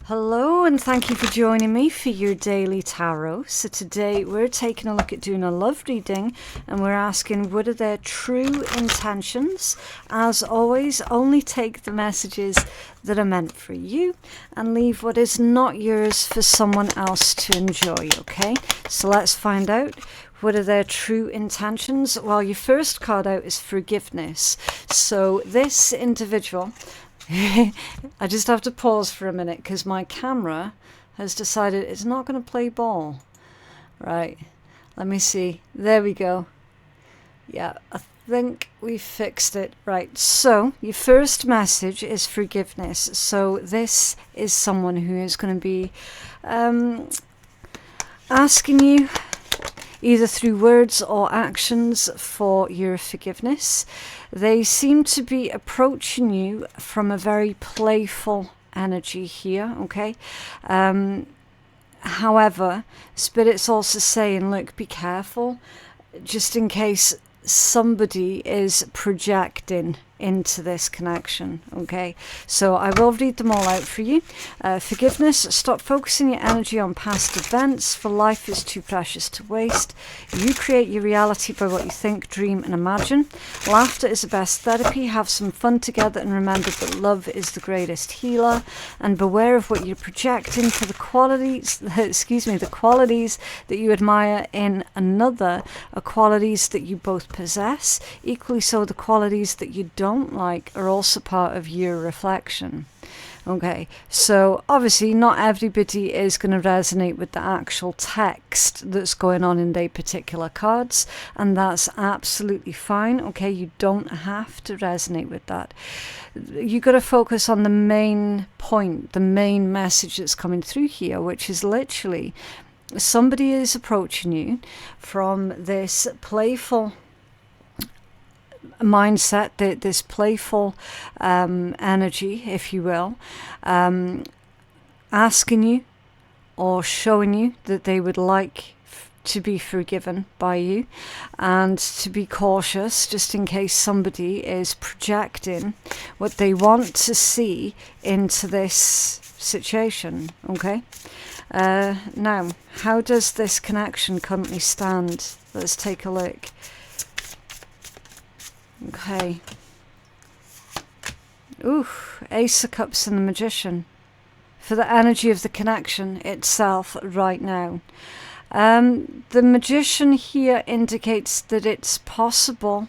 Hello, and thank you for joining me for your daily tarot. So today we're taking a look at doing a love reading, and we're asking, what are their true intentions? As always, only take the messages that are meant for you and leave what is not yours for someone else to enjoy, okay? So let's find out. What are their true intentions? Well, your first card out is forgiveness. So this individual... I just have to pause for a minute because my camera has decided it's not going to play ball. Right, let me see. There we go. Yeah, I think we fixed it. Right, so your first message is forgiveness. So this is someone who is going to be asking you, either through words or actions, for your forgiveness. They seem to be approaching you from a very playful energy here, okay? However, Spirit's also saying, look, be careful, just in case somebody is projecting into this connection, okay? So I will read them all out for you. Forgiveness: stop focusing your energy on past events, for life is too precious to waste. You create your reality by what you think, dream and imagine. Laughter is the best therapy. Have some fun together and remember that love is the greatest healer. And beware of what you're projecting, for the qualities the qualities that you admire in another are qualities that you both possess. Equally so, the qualities that you don't like are also part of your reflection. Okay, so obviously not everybody is going to resonate with the actual text that's going on in their particular cards, and that's absolutely fine. Okay, you don't have to resonate with that. You got to focus on the main point, the main message that's coming through here, which is literally somebody is approaching you from this playful mindset, this playful energy, if you will, asking you or showing you that they would like to be forgiven by you, and to be cautious just in case somebody is projecting what they want to see into this situation, okay? Now, how does this connection currently stand? Let's take a look. Okay. Ooh, Ace of Cups and the Magician. For the energy of the connection itself right now. The Magician here indicates that it's possible.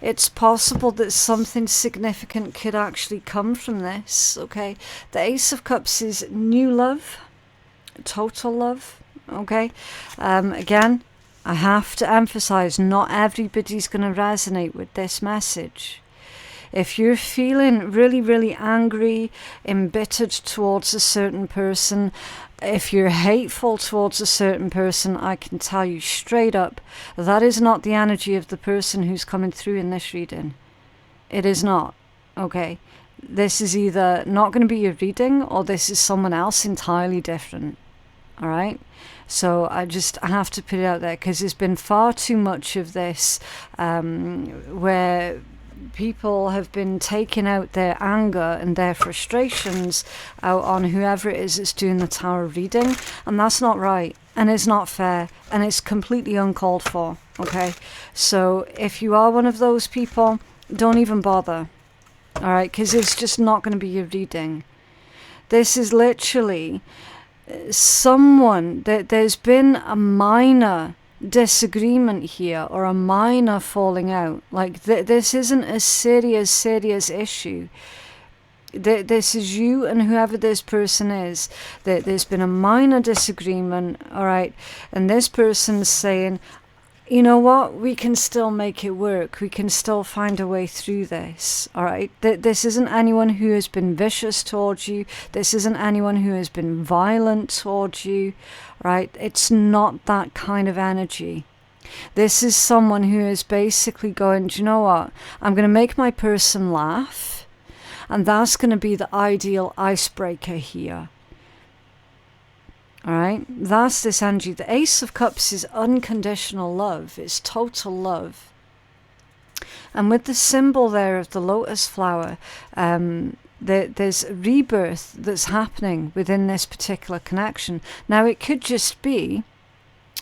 It's possible that something significant could actually come from this, okay? The Ace of Cups is new love. Total love, okay? Again, I have to emphasize, not everybody's going to resonate with this message. If you're feeling really, really angry, embittered towards a certain person, if you're hateful towards a certain person, I can tell you straight up, that is not the energy of the person who's coming through in this reading. It is not, okay? This is either not going to be your reading, or this is someone else entirely different, all right? So I have to put it out there, because there's been far too much of this where people have been taking out their anger and their frustrations out on whoever it is that's doing the tarot reading, and that's not right, and it's not fair, and it's completely uncalled for, okay? So if you are one of those people, don't even bother, all right? Because it's just not going to be your reading. This is literally someone that there's been a minor disagreement here, or a minor falling out. Like this isn't a serious issue. This is you and whoever this person is. There's been a minor disagreement, all right, and this person's saying, you know what, we can still make it work. We can still find a way through this, all right? This isn't anyone who has been vicious towards you. This isn't anyone who has been violent towards you, right? It's not that kind of energy. This is someone who is basically going, do you know what? I'm going to make my person laugh, and that's going to be the ideal icebreaker here. All right, that's this energy. The Ace of Cups is unconditional love. It's total love. And with the symbol there of the lotus flower, There's a rebirth that's happening within this particular connection. Now, it could just be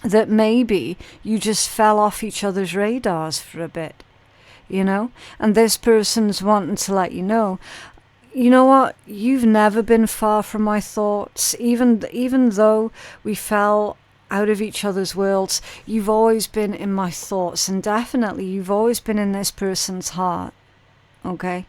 that maybe you just fell off each other's radars for a bit, you know, and this person's wanting to let you know what, you've never been far from my thoughts. Even though we fell out of each other's worlds, you've always been in my thoughts, and definitely you've always been in this person's heart. Okay,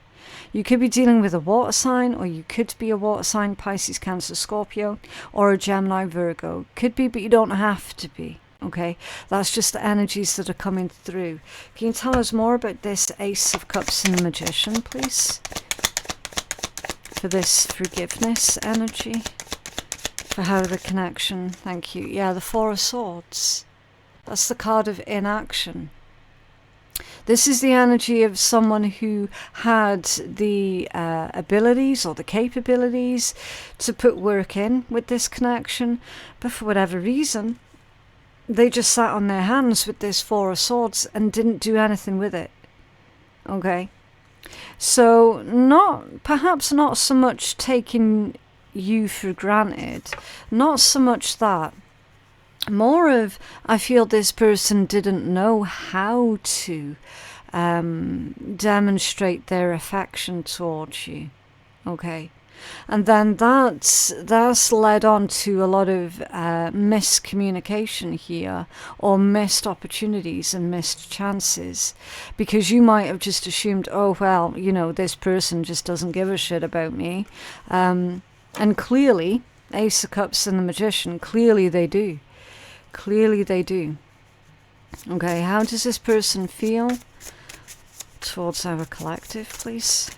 you could be dealing with a water sign, or you could be a water sign, Pisces, Cancer, Scorpio, or a Gemini, Virgo. Could be, but you don't have to be. Okay, that's just the energies that are coming through. Can you tell us more about this Ace of Cups and the Magician, please? For this forgiveness energy, for how the connection, thank you. Yeah, the Four of Swords. That's the card of inaction. This is the energy of someone who had the abilities or the capabilities to put work in with this connection, but for whatever reason, they just sat on their hands with this Four of Swords and didn't do anything with it. Okay? So perhaps not so much taking you for granted, not so much that. More of, I feel this person didn't know how to demonstrate their affection towards you. Okay? And then that's led on to a lot of miscommunication here, or missed opportunities and missed chances, because you might have just assumed, oh, well, you know, this person just doesn't give a shit about me. And clearly, Ace of Cups and the Magician, clearly they do. Clearly they do. Okay, how does this person feel towards our collective, please?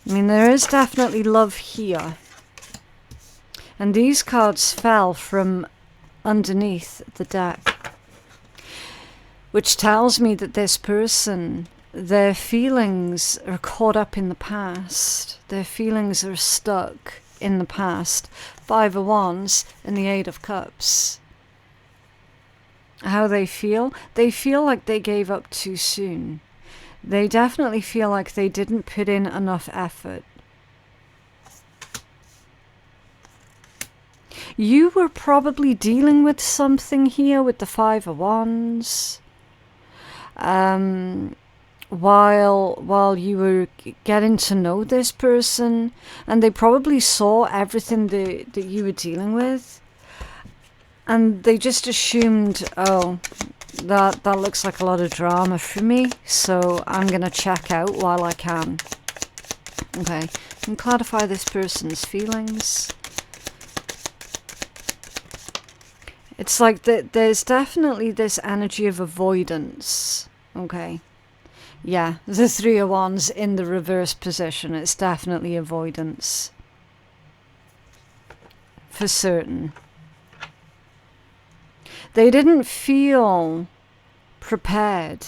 I mean, there is definitely love here. And these cards fell from underneath the deck, which tells me that this person, their feelings are caught up in the past. Their feelings are stuck in the past. Five of Wands and the Eight of Cups. How they feel? They feel like they gave up too soon. They definitely feel like they didn't put in enough effort. You were probably dealing with something here with the Five of Wands. While you were getting to know this person, and they probably saw everything that you were dealing with, and they just assumed, oh, that looks like a lot of drama for me, so I'm gonna check out while I can. Okay, and clarify this person's feelings. It's like there's definitely this energy of avoidance. Okay, yeah, the Three of Wands in the reverse position. It's definitely avoidance, for certain. They didn't feel prepared.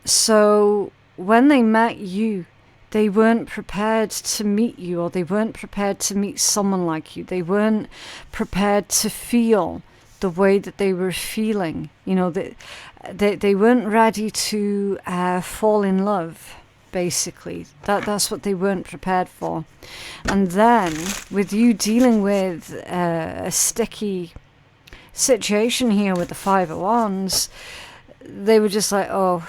So when they met you, they weren't prepared to meet you, or they weren't prepared to meet someone like you. They weren't prepared to feel the way that they were feeling. You know, they weren't ready to fall in love, basically. That's what they weren't prepared for. And then, with you dealing with a sticky situation here with the Five of Wands, they were just like, oh,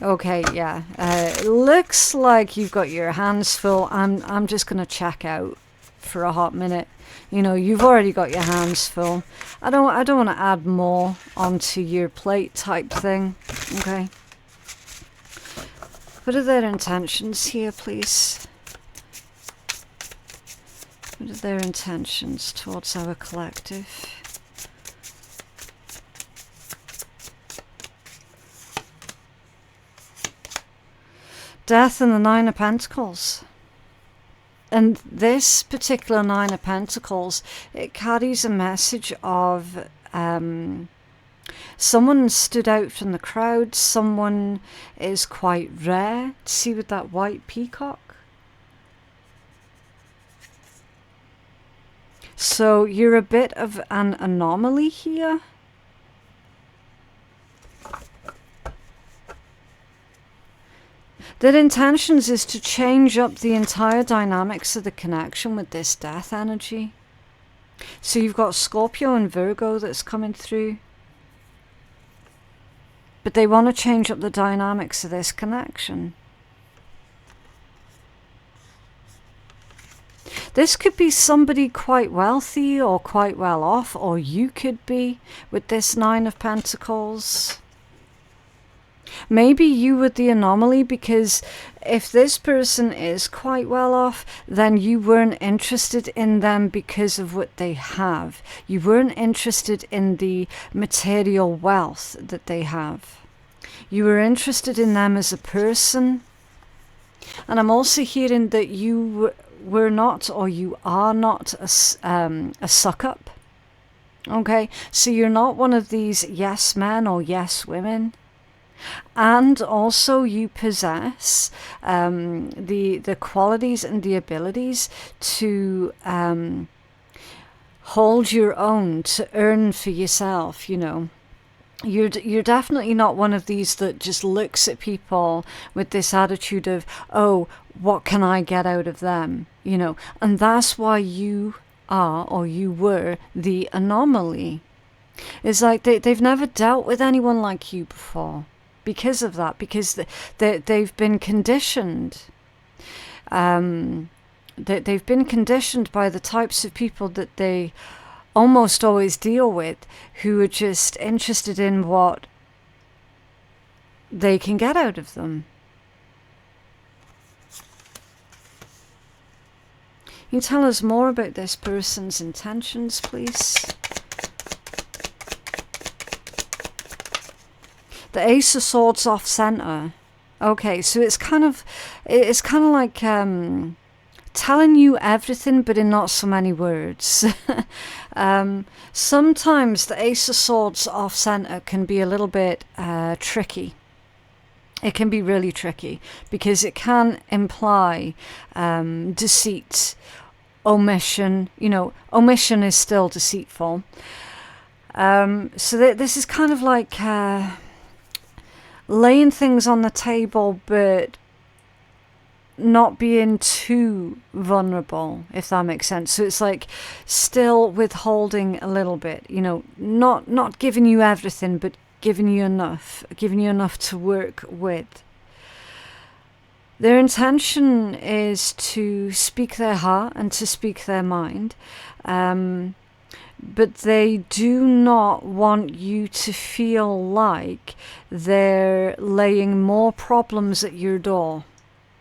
okay, yeah, it looks like you've got your hands full. I'm just gonna check out for a hot minute. You know, you've already got your hands full. I don't want to add more onto your plate type thing. Okay, what are their intentions here, please? What are their intentions towards our collective? Death and the Nine of Pentacles. And this particular Nine of Pentacles, it carries a message of someone stood out from the crowd. Someone is quite rare. See with that white peacock? So you're a bit of an anomaly here. Their intentions is to change up the entire dynamics of the connection with this death energy. So you've got Scorpio and Virgo that's coming through. But they want to change up the dynamics of this connection. This could be somebody quite wealthy or quite well off, or you could be with this Nine of Pentacles. Maybe you were the anomaly, because if this person is quite well off, then you weren't interested in them because of what they have. You weren't interested in the material wealth that they have. You were interested in them as a person. And I'm also hearing that you were not, or you are not, a suck-up. Okay, so you're not one of these yes men or yes women. And also you possess the qualities and the abilities to hold your own, to earn for yourself, you know. You're definitely not one of these that just looks at people with this attitude of, oh, what can I get out of them, you know. And that's why you are, or you were, the anomaly. It's like they've never dealt with anyone like you before. Because of that, because they've been conditioned. They've been conditioned by the types of people that they almost always deal with, who are just interested in what they can get out of them. Can you tell us more about this person's intentions, please? The Ace of Swords off center. Okay, so it's kind of like telling you everything, but in not so many words. Sometimes the Ace of Swords off center can be a little bit tricky. It can be really tricky because it can imply deceit, omission. You know, omission is still deceitful. So this is kind of like laying things on the table, but not being too vulnerable, if that makes sense. So it's like still withholding a little bit, you know, not giving you everything, but giving you enough to work with. Their intention is to speak their heart and to speak their mind, but they do not want you to feel like they're laying more problems at your door.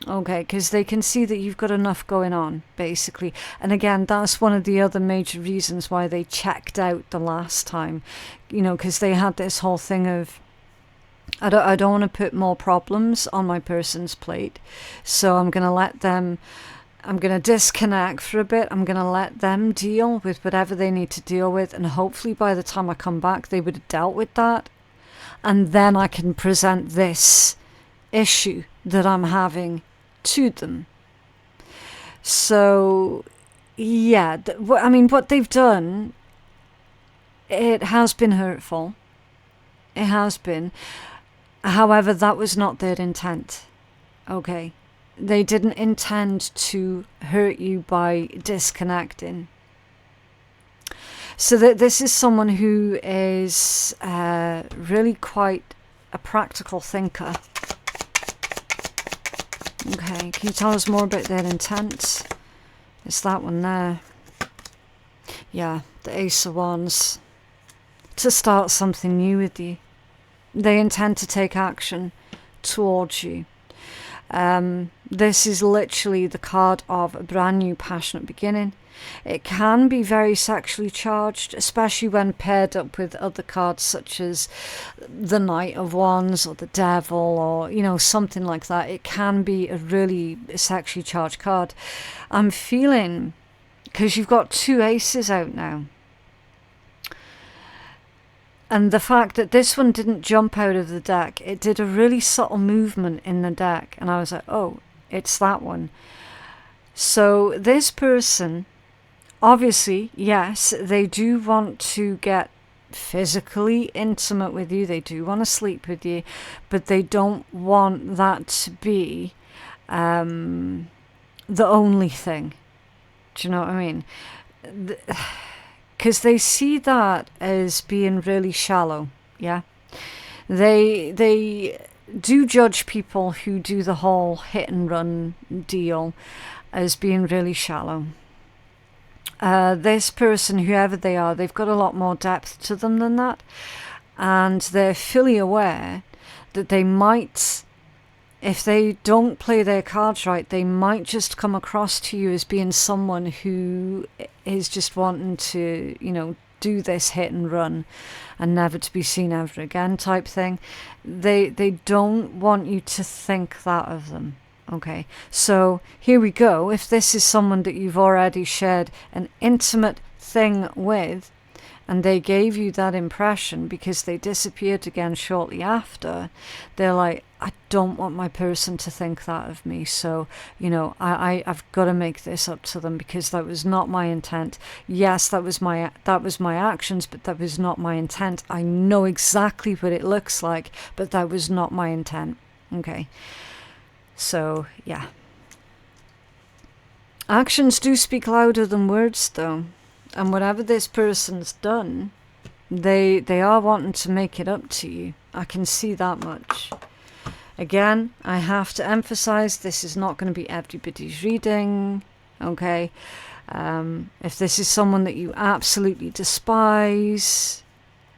Okay, because they can see that you've got enough going on, basically. And again, that's one of the other major reasons why they checked out the last time. You know, because they had this whole thing of, I don't want to put more problems on my person's plate, so I'm going to disconnect for a bit. I'm going to let them deal with whatever they need to deal with. And hopefully by the time I come back, they would have dealt with that. And then I can present this issue that I'm having to them. So, yeah, I mean, what they've done, it has been hurtful. It has been. However, that was not their intent. Okay. They didn't intend to hurt you by disconnecting. So this is someone who is really quite a practical thinker. Okay, can you tell us more about their intent? It's that one there. Yeah, the Ace of Wands. To start something new with you. They intend to take action towards you. This is literally the card of a brand new passionate beginning. It can be very sexually charged, especially when paired up with other cards such as the Knight of Wands or the Devil, or, you know, something like that. It can be a really sexually charged card. I'm feeling, because you've got two aces out now, and the fact that this one didn't jump out of the deck, it did a really subtle movement in the deck, and I was like, oh, it's that one. So this person, obviously, yes, they do want to get physically intimate with you. They do want to sleep with you, but they don't want that to be the only thing. Do you know what I mean? Because they see that as being really shallow. Yeah, they do judge people who do the whole hit and run deal as being really shallow. This person, whoever they are, they've got a lot more depth to them than that, and they're fully aware that they might, if they don't play their cards right, they might just come across to you as being someone who is just wanting to, you know, do this hit and run and never to be seen ever again type thing. They don't want you to think that of them. Okay, so here we go. If this is someone that you've already shared an intimate thing with, and they gave you that impression because they disappeared again shortly after, they're like, I don't want my person to think that of me, so, you know, I've got to make this up to them because that was not my intent. Yes, that was my actions, but that was not my intent. I know exactly what it looks like, but that was not my intent. Okay. So, yeah. Actions do speak louder than words, though. And whatever this person's done, they are wanting to make it up to you. I can see that much. Again, I have to emphasize this is not going to be everybody's reading. Okay? If this is someone that you absolutely despise,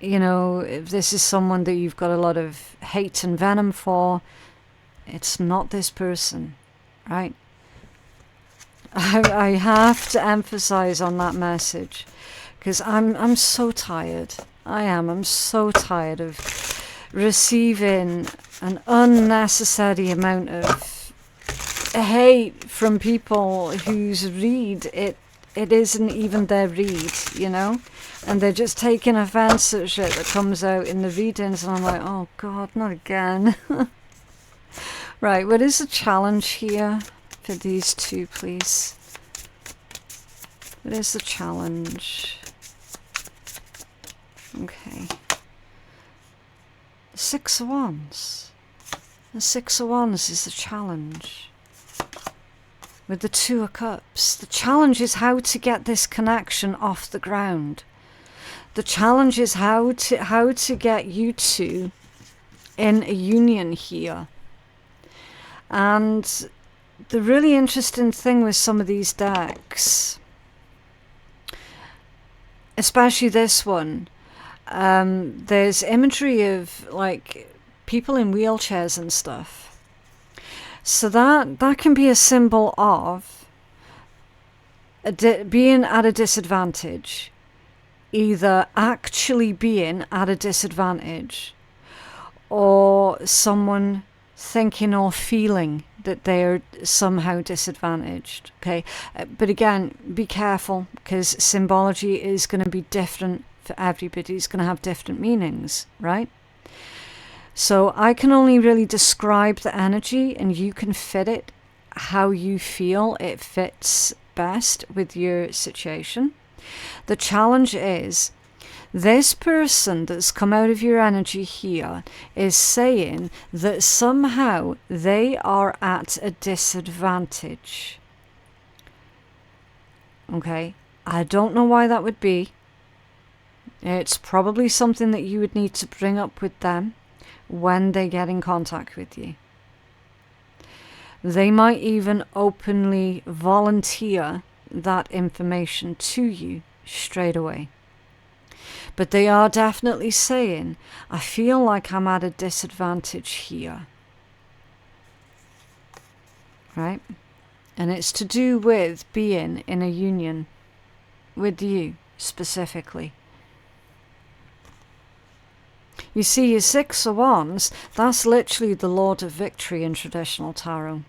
you know, if this is someone that you've got a lot of hate and venom for, it's not this person, right? I have to emphasize on that message because I'm so tired. I'm so tired of receiving an unnecessary amount of hate from people whose read it isn't even their read, you know? And they're just taking offense at shit that comes out in the readings, and I'm like, oh God, not again. Right, what is the challenge here for these two, please? What is the challenge? Okay. The Six of Wands. The Six of Wands is the challenge. With the Two of Cups. The challenge is how to get this connection off the ground. The challenge is how to get you two in a union here. And the really interesting thing with some of these decks, especially this one, there's imagery of like people in wheelchairs and stuff. So that can be a symbol of being at a disadvantage, either actually being at a disadvantage or someone thinking or feeling that they're somehow disadvantaged. Okay, but again, be careful because symbology is going to be different for everybody. It's going to have different meanings, right? So I can only really describe the energy, and you can fit it how you feel it fits best with your situation. The challenge is, this person that's come out of your energy here is saying that somehow they are at a disadvantage. Okay, I don't know why that would be. It's probably something that you would need to bring up with them when they get in contact with you. They might even openly volunteer that information to you straight away. But they are definitely saying, I feel like I'm at a disadvantage here. Right? And it's to do with being in a union with you specifically. You see, your Six of Wands, that's literally the Lord of Victory in traditional tarot.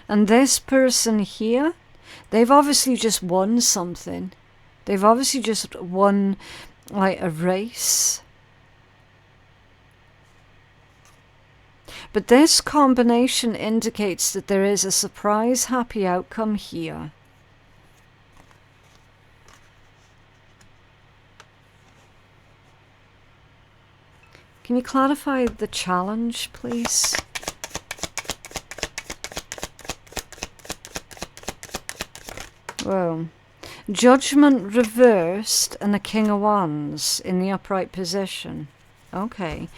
And this person here, they've obviously just won something. They've obviously just won, like, a race. But this combination indicates that there is a surprise happy outcome here. Can you clarify the challenge, please? Whoa. Judgment reversed and the King of Wands in the upright position. Okay.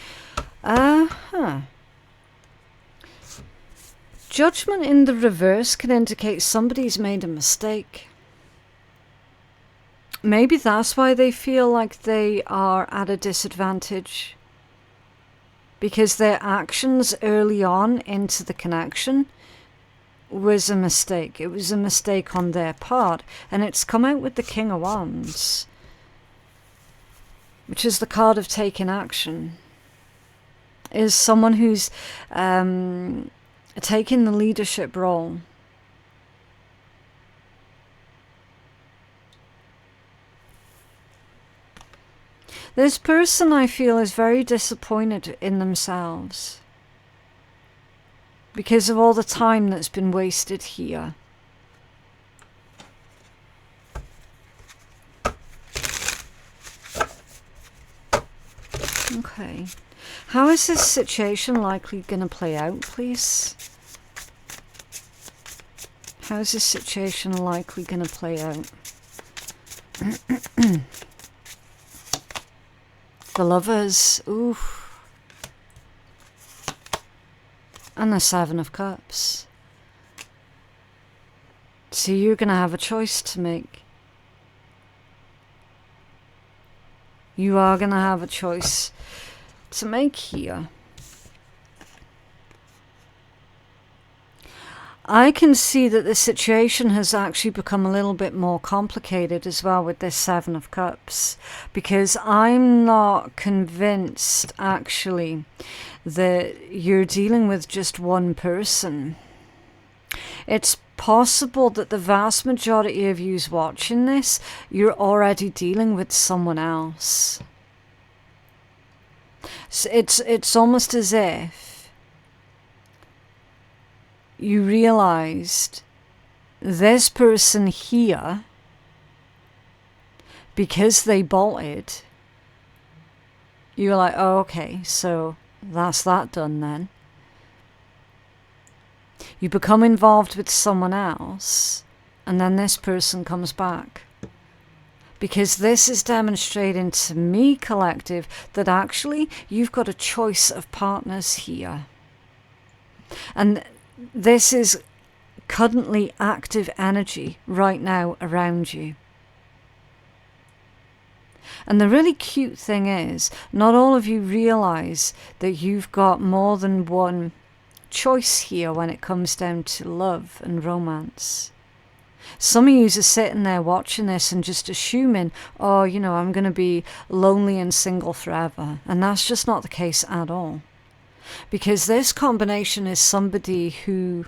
Judgment in the reverse can indicate somebody's made a mistake. Maybe that's why they feel like they are at a disadvantage. Because their actions early on into the connection was a mistake. It was a mistake on their part. And it's come out with the King of Wands, which is the card of taking action. Is someone who's taking the leadership role. This person, I feel, is very disappointed in themselves because of all the time that's been wasted here. Okay. How is this situation likely going to play out, please? How is this situation likely going to play out? The Lovers. Ooh. And the Seven of Cups. So you're going to have a choice to make. You are going to have a choice to make here. I can see that the situation has actually become a little bit more complicated as well with this Seven of Cups, because I'm not convinced actually that you're dealing with just one person. It's possible that the vast majority of yous watching this, you're already dealing with someone else. So it's almost as if you realized this person here, because they bolted, you're like, oh, okay, so that's that done then. You become involved with someone else, and then this person comes back. Because this is demonstrating to me, collective, that actually you've got a choice of partners here. And this is currently active energy right now around you. And the really cute thing is, not all of you realize that you've got more than one choice here when it comes down to love and romance. Some of you are sitting there watching this and just assuming, oh, you know, I'm going to be lonely and single forever. And that's just not the case at all. Because this combination is somebody who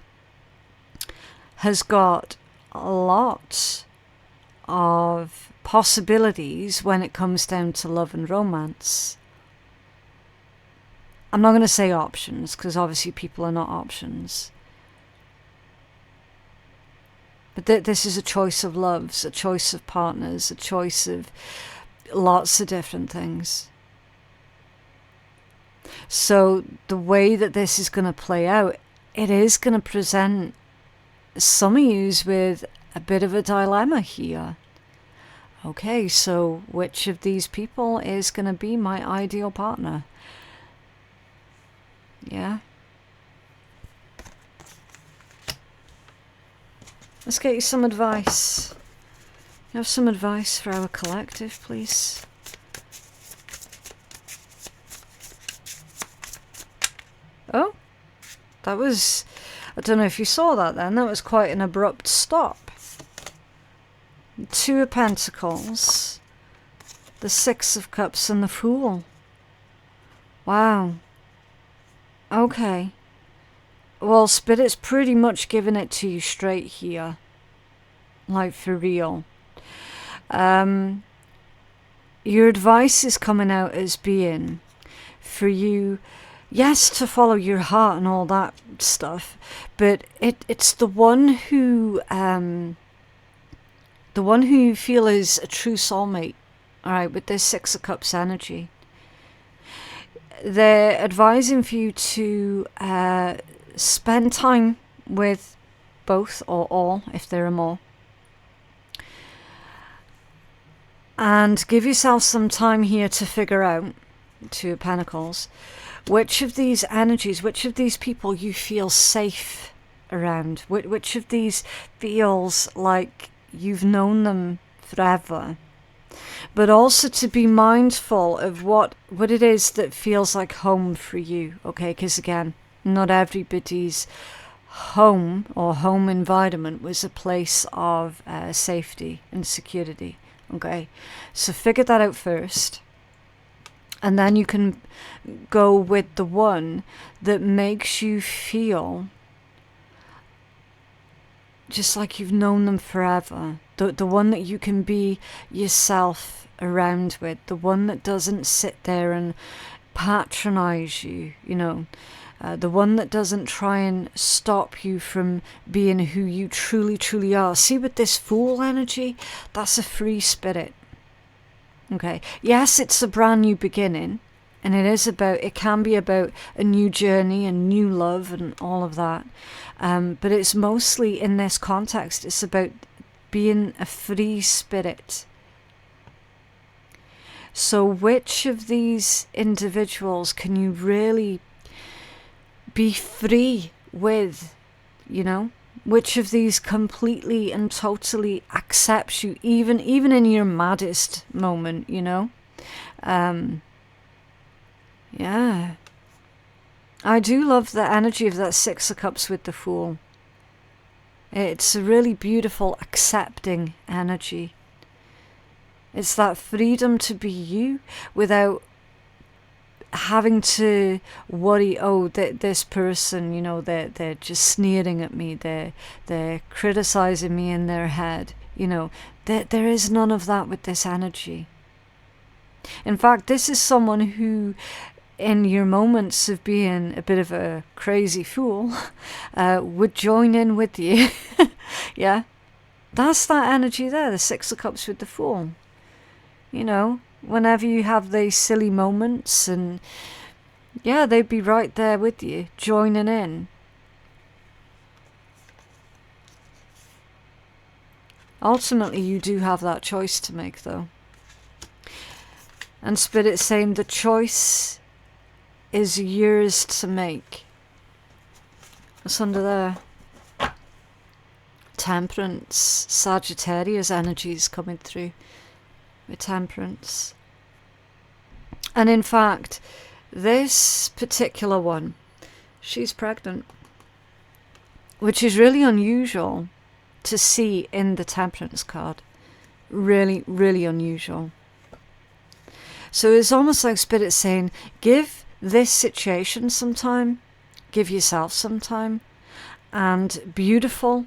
has got a lot of possibilities when it comes down to love and romance. I'm not going to say options, because obviously people are not options. But this is a choice of loves, a choice of partners, a choice of lots of different things. So the way that this is going to play out, it is going to present some of you with a bit of a dilemma here. Okay, so which of these people is going to be my ideal partner? Yeah. Let's get you some advice. You have some advice for our collective, please? Oh, that was, I don't know if you saw that then, that was quite an abrupt stop. Two of Pentacles, the Six of Cups and the Fool. Wow. Okay. Well, Spirit's pretty much giving it to you straight here. Like, for real. Your advice is coming out as being for you, yes, to follow your heart and all that stuff, but it's the one who you feel is a true soulmate, all right, with this Six of Cups energy. they're advising for you to spend time with both or all, if there are more, and give yourself some time here to figure out, Two of Pentacles, which of these energies, which of these people you feel safe around, which of these feels like you've known them forever. But also to be mindful of what it is that feels like home for you, okay? Because again, not everybody's home or home environment was a place of safety and security, okay? So figure that out first. And then you can go with the one that makes you feel just like you've known them forever. The one that you can be yourself around with. The one that doesn't sit there and patronize you, you know. The one that doesn't try and stop you from being who you truly, truly are. See, with this Fool energy, that's a free spirit. Okay. Yes, it's a brand new beginning. And it can be about a new journey and new love and all of that. But it's mostly in this context, it's about being a free spirit. So which of these individuals can you really be free with, you know? Which of these completely and totally accepts you, even in your maddest moment, you know? Yeah. I do love the energy of that Six of Cups with the Fool. It's a really beautiful, accepting energy. It's that freedom to be you without having to worry, oh, this person, you know, they're just sneering at me, they're criticizing me in their head. You know, there is none of that with this energy. In fact, this is someone who, in your moments of being a bit of a crazy fool, would join in with you. Yeah, that's that energy there, the Six of Cups with the Fool. You know, whenever you have these silly moments, and yeah, they'd be right there with you, joining in. Ultimately, you do have that choice to make, though. And Spirit's saying the choice is yours to make. What's under there? Temperance, Sagittarius energies coming through with Temperance. And in fact, this particular one, she's pregnant, which is really unusual to see in the Temperance card. Really, really unusual. So it's almost like Spirit saying, give this situation some time, give yourself some time, and beautiful,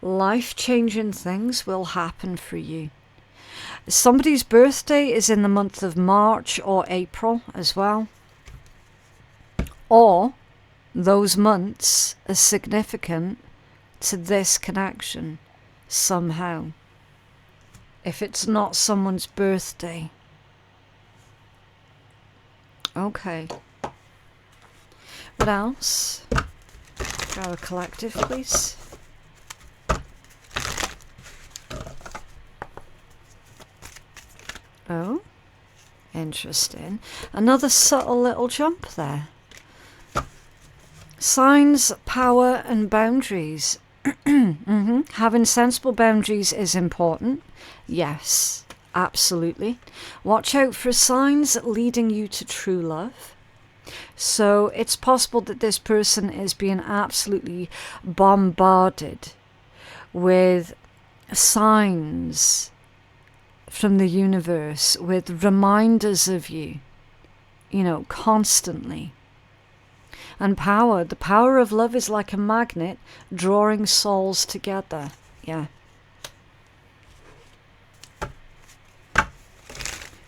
life-changing things will happen for you. Somebody's birthday is in the month of March or April as well. Or those months are significant to this connection somehow. If it's not someone's birthday. Okay. What else? Grab a collective, please. Oh, interesting. Another subtle little jump there. Signs, power, and boundaries. Having sensible boundaries is important. Yes, absolutely. Watch out for signs leading you to true love. So it's possible that this person is being absolutely bombarded with signs from the universe, with reminders of you, you know, constantly. And power, the power of love is like a magnet drawing souls together. Yeah.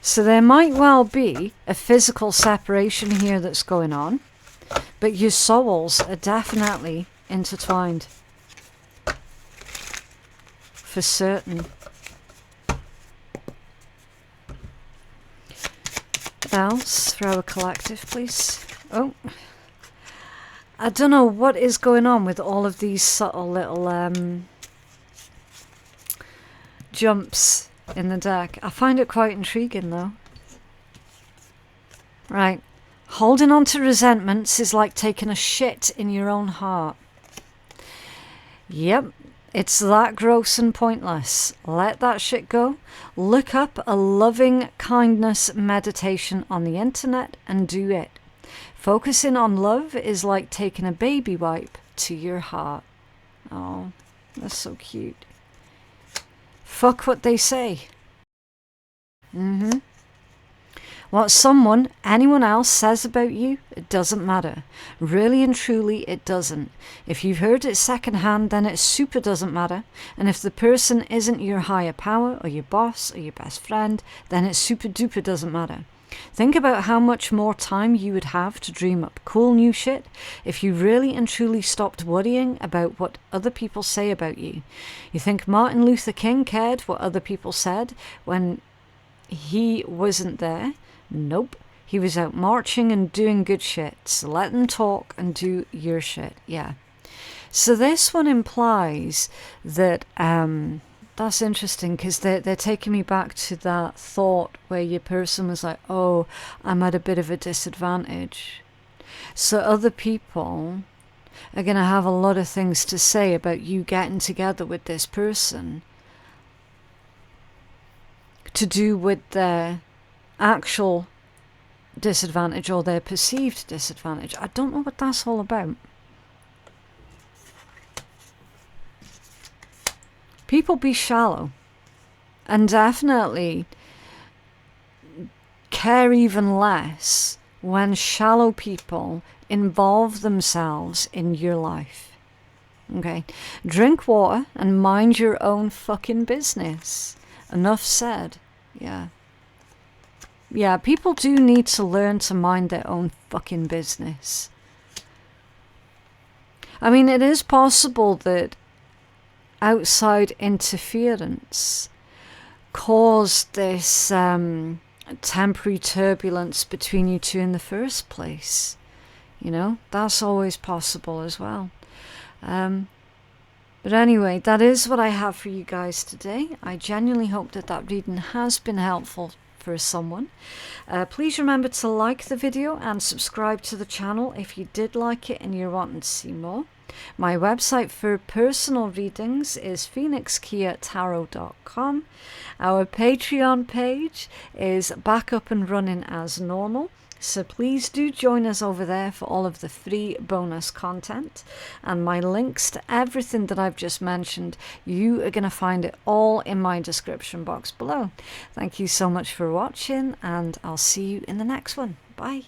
So there might well be a physical separation here that's going on, but your souls are definitely intertwined. For certain. else for our collective, please? Oh, I don't know what is going on with all of these subtle little jumps in the deck. I find it quite intriguing though. Right. Holding on to resentments is like taking a shit in your own heart. Yep. It's that gross and pointless. Let that shit go. Look up a loving kindness meditation on the internet and do it. Focusing on love is like taking a baby wipe to your heart. Oh, that's so cute. Fuck what they say. What someone, anyone else says about you, it doesn't matter. Really and truly, it doesn't. If you've heard it secondhand, then it super doesn't matter. And if the person isn't your higher power, or your boss, or your best friend, then it super duper doesn't matter. Think about how much more time you would have to dream up cool new shit if you really and truly stopped worrying about what other people say about you. You think Martin Luther King cared what other people said when he wasn't there? Nope. He was out marching and doing good shit. So let them talk and do your shit. Yeah. So this one implies that that's interesting because they're taking me back to that thought where your person was like, oh, I'm at a bit of a disadvantage. So other people are going to have a lot of things to say about you getting together with this person to do with their actual disadvantage or their perceived disadvantage. I don't know what that's all about. People be shallow and definitely care even less when shallow people involve themselves in your life. Okay? Drink water and mind your own fucking business. Enough said. Yeah. Yeah, people do need to learn to mind their own fucking business. I mean, it is possible that outside interference caused this temporary turbulence between you two in the first place. You know, that's always possible as well. But anyway, that is what I have for you guys today. I genuinely hope that that reading has been helpful for someone. Please remember to like the video and subscribe to the channel if you did like it and you're wanting to see more. My website for personal readings is phoenixkeiatarot.com. Our Patreon page is back up and running as normal. So please do join us over there for all of the free bonus content. And my links to everything that I've just mentioned, you are going to find it all in my description box below. Thank you so much for watching, and I'll see you in the next one. Bye.